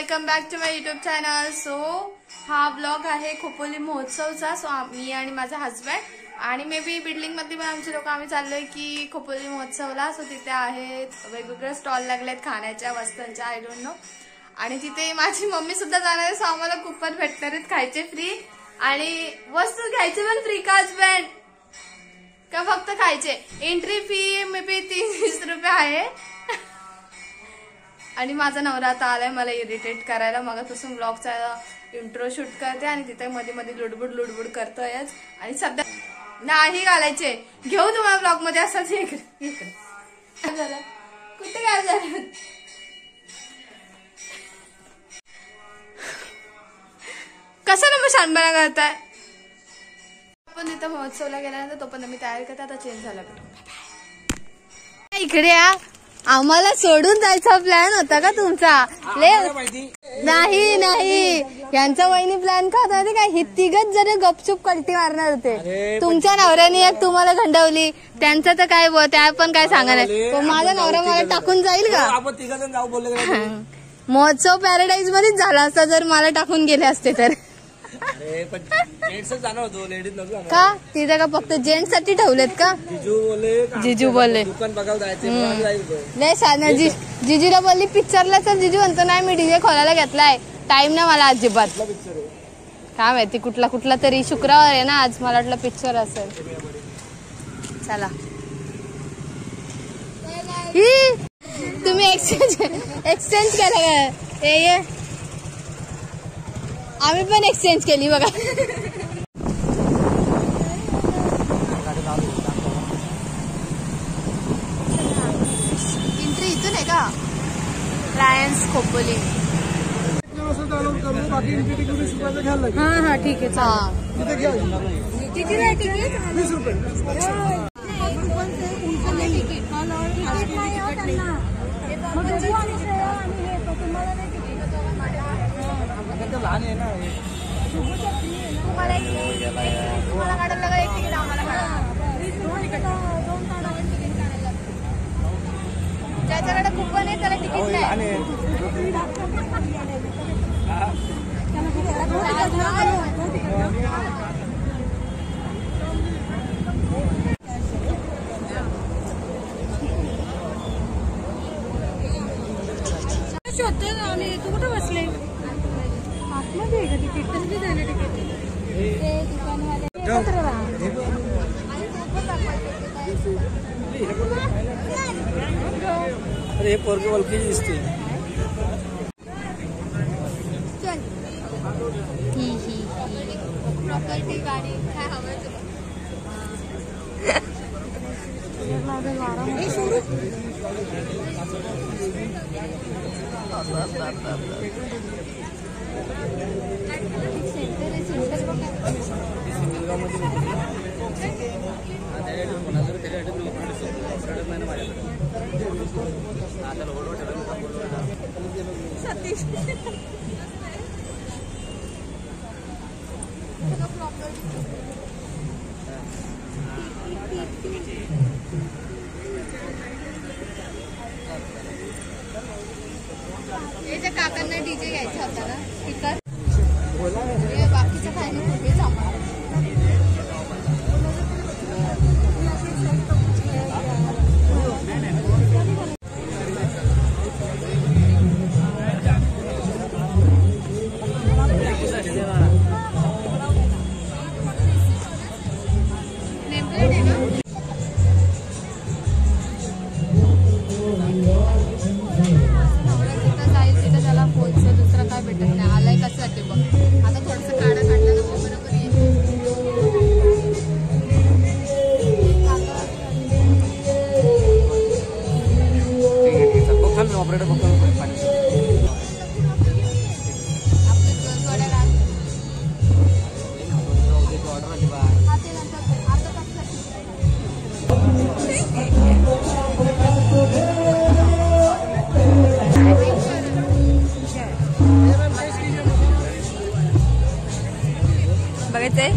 Welcome back to my YouTube channel. So हा blog आहे Khopoli महोत्सवचा. So मी आणि माझा हस्बंड आणि मे बी बिल्डिंग मध्ये पण आमचे लोक आम्ही चाललोय की खोपोली महोत्सवला. सो तिथे आहेत वेगवेगळे स्टॉल लागलेत खाण्याच्या वस्तूंच्या, आय डोंट नो. आणि तिथे माझी मम्मी सुद्धा जाणार आहे. सो आम्हाला कुपन भेटणार आहेत खायचे फ्री आणि वस्तू घ्यायचे पण फ्री. का हस्बंड का फक्त खायचे? एंट्री फी मे बी 30 रुपये आहे. आणि माझा नवरा आता आलाय मला इरिटेट करायला. मगापासून ब्लॉगचा इंट्रो शूट करते आणि तिथे मध्ये मध्ये लुडबुड करतोय. आणि सध्या नाही घालायचे, घेऊ तुम्हाला ब्लॉग मध्ये असंच. काय झालं? कुठे काय झालं? कशाला मग शानपणा करताय? आपण तिथं महोत्सवला गेल्यानंतर तो पण मी तयार करते. आता चेंज झाला इकडे या. आम्हाला सोडून जायचा प्लॅन होता का तुमचा? नाही यांचा वहिनी प्लॅन का होता काय? ही तिघच जरा गपचूप कल्टी मारणार होते. तुमच्या नवऱ्याने एक तुम्हाला खंडवली, त्यांचं तर काय त्या पण काय सांगा नाही. माझा नवरा मला टाकून जाईल का? आपण तिघजण जाऊ बोलले. महोत्सव पॅराडाईज मध्येच झाला असता जर मला टाकून गेले असते तर. का तिथे का फक्त जेंट्स साठी ठेवलेत का? जिजू बोलले दुकान बघायला जायचं. नाही साधना जिजूला बोलली पिक्चरला. तर जिजू म्हणतो नाही मी डीजे खोलायला घेतलाय, टाइम ना मला अजिबात. काय माहिती कुठला तरी शुक्रवार आहे ना आज, मला वाटलं पिक्चर असेल. चला ही तुम्ही एक्सचेंज केलं का? ये आम्ही पण एक्सचेंज केली बघा. एंट्री इथून आहे का? लायन्स खोपोली. हा ठीक आहे. ₹20. लहान आहे ना तुम्हाला काढायला लगा एक तिकीट आम्हाला ज्याच्याकडे कुपन आहे त्याला तिकीट नाही. शोधते आणि तू कुठे बसले? आतमध्ये का तिकीट? कसली झालं तिकीट? अरे हे पोरगी वलकी दिसते. प्रॉपर्टी गाडी काय हवं सतीश काकांना डीजे घ्यायचा होता ना स्पीकर. बाकीचं काय नाही कुठे सांभाळ. दुसरा काय भेटत नाही. आलाय कशासाठी बघ. आता थोडस काढा काढलं ना बरोबर येईल. बघायचंय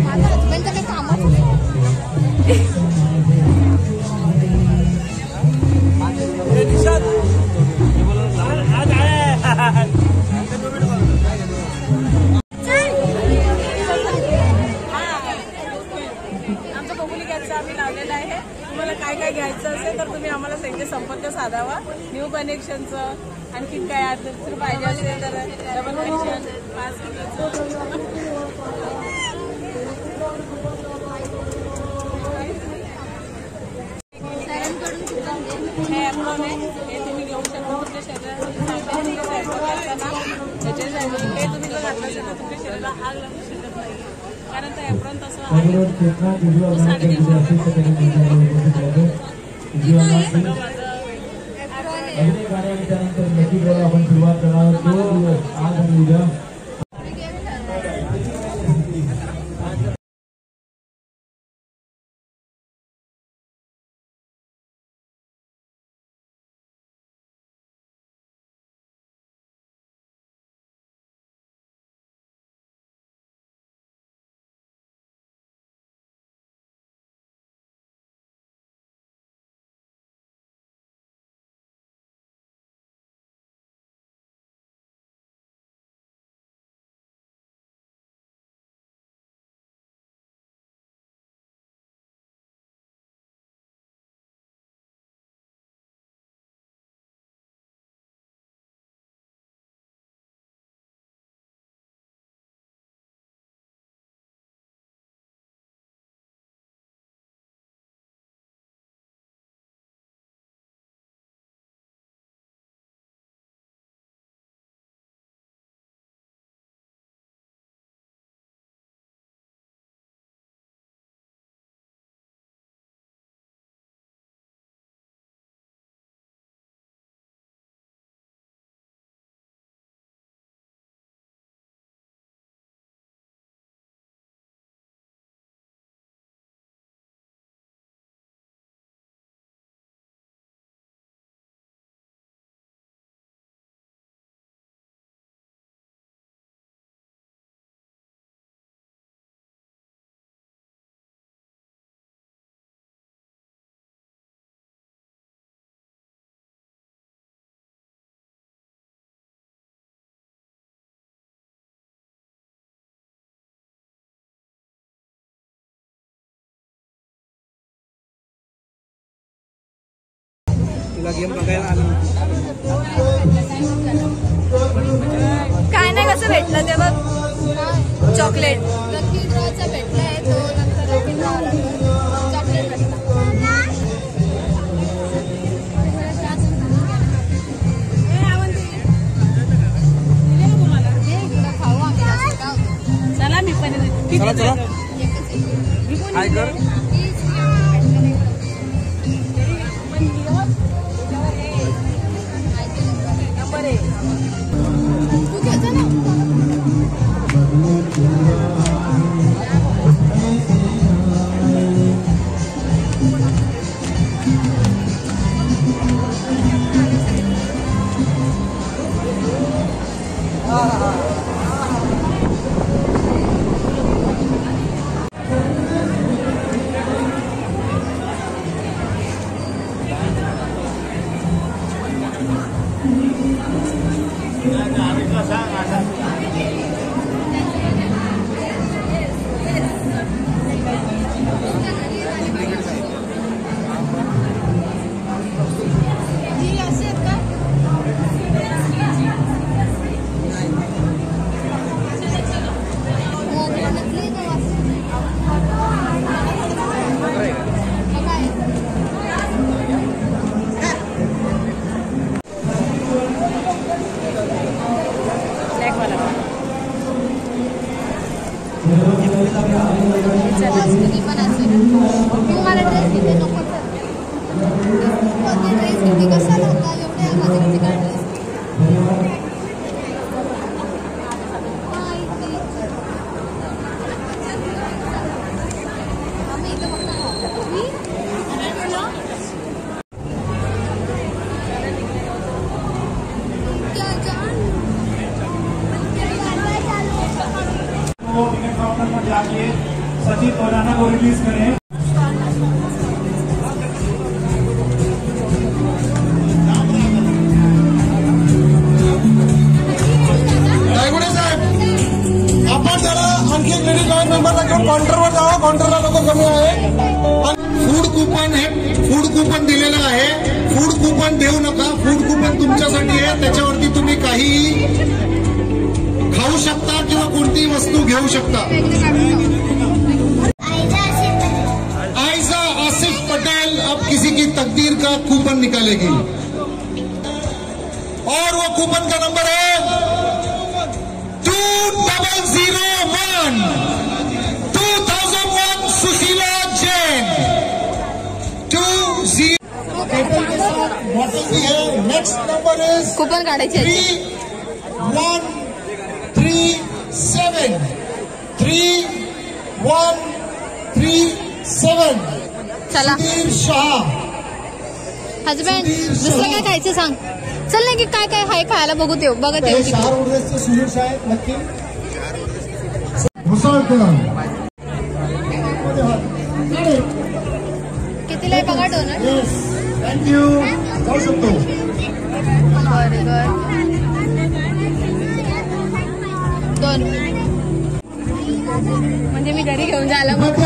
माझ्या हजबंडचं काही कामच आमचं खोपोली गॅसचं आम्ही लावलेलं आहे. तुम्हाला काय काय घ्यायचं असेल तर तुम्ही आम्हाला त्यांचे संपर्क साधावा. न्यू कनेक्शनचं आणखी काय जर पाहिजे असेल तर डबल कनेक्शन 5 किलोचं हे ॲप्रॉन आहे. हे तुम्ही घेऊ शकता तुमच्या शरीरासाठी त्याच्यासाठी. हे तुम्ही जर घातलं असेल तर तुमच्या शरीराला आग लागू शकत नाही. कारण तो ॲप्रॉन तसं आहे. 350 गेम बघायला आलो. काय नाही कसं भेटलं ते बघ चॉकलेट लकी ड्रॉचा भेटलाय तो नंतर लकी ड्रॉ चॉकलेट भेटला. खाऊ आम्ही चला मी पण चला चला काय कर सचिन तोराना को रिलीज करें। साहेब आपण त्याला आणखी एक लेडीज जॉईंट मेंबरला घेऊन काउंटरवर जावं, काउंटरला लोक कमी आहे. फूड कुपन हे फूड कुपन दिलेलं आहे. फूड कुपन देऊ नका. फूड कुपन तुमच्यासाठी आहे. त्याच्यावरती तुम्ही काही खाऊ शकता किंवा कोणतीही वस्तू घेऊ शकता. आयजा आसिफ पटेल अब किसी की तकदीर का कूपन निकालेगी और वो कूपन का नंबर है 2001 2001 सुशीला जैन 20 बॉटल भी है. नेक्स्ट नंबर इज कुपन काढायचे 3137 3137. चला सुधीर शाह. हजबंड दुसरं काय खायचं सांग. चल ना की काय काय हाय खायला बघत येऊ शहर उर्जेसचे सुधीर शाह आहेत. नक्की भुसावळकर. कितीला आहे बघा डोनट. Yes thank you. जाऊ शकतो. बर्गर 2 म्हणजे मी घरी घेऊन जायला मग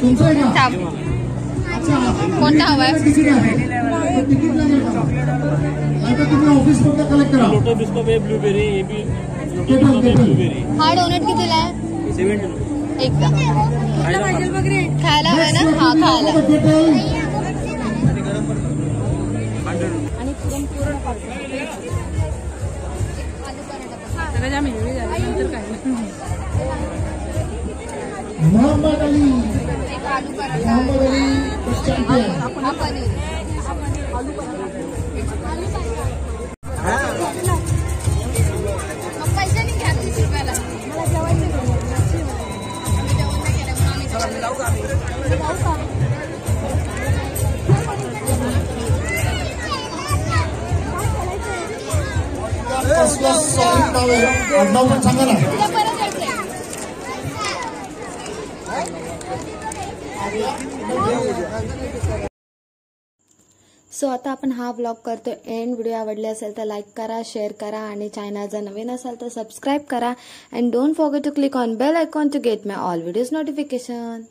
तुमचं आहे का? थांब. कोणता हवाय. तिकीट आहे. तिकीट लागेल का? आता तुम्ही ऑफिस मध्ये कलेक्ट करा. ब्लूबेरी हा डोनट कितीला आहे. 70 एकदा खायला हवाय ना. हा खायला नंतर काय मोहम्मद अली. आलू पराठा. मोहम्मद अली चॅम्पियन. हा पनीर. मग पैसे नाही घ्या 30 रुपयाला. मला जेवायचं आम्ही जेवण नाही केलं म्हणून आम्ही जाऊ का. आडनाव पण सांगा ना. सो आता आपण हा व्लॉग करतो एंड. व्हिडिओ आवडले असेल तर लाईक करा, शेअर करा आणि चॅनल जर नवीन असाल तर सबस्क्राईब करा. And don't forget to click on bell icon to get my all videos notification.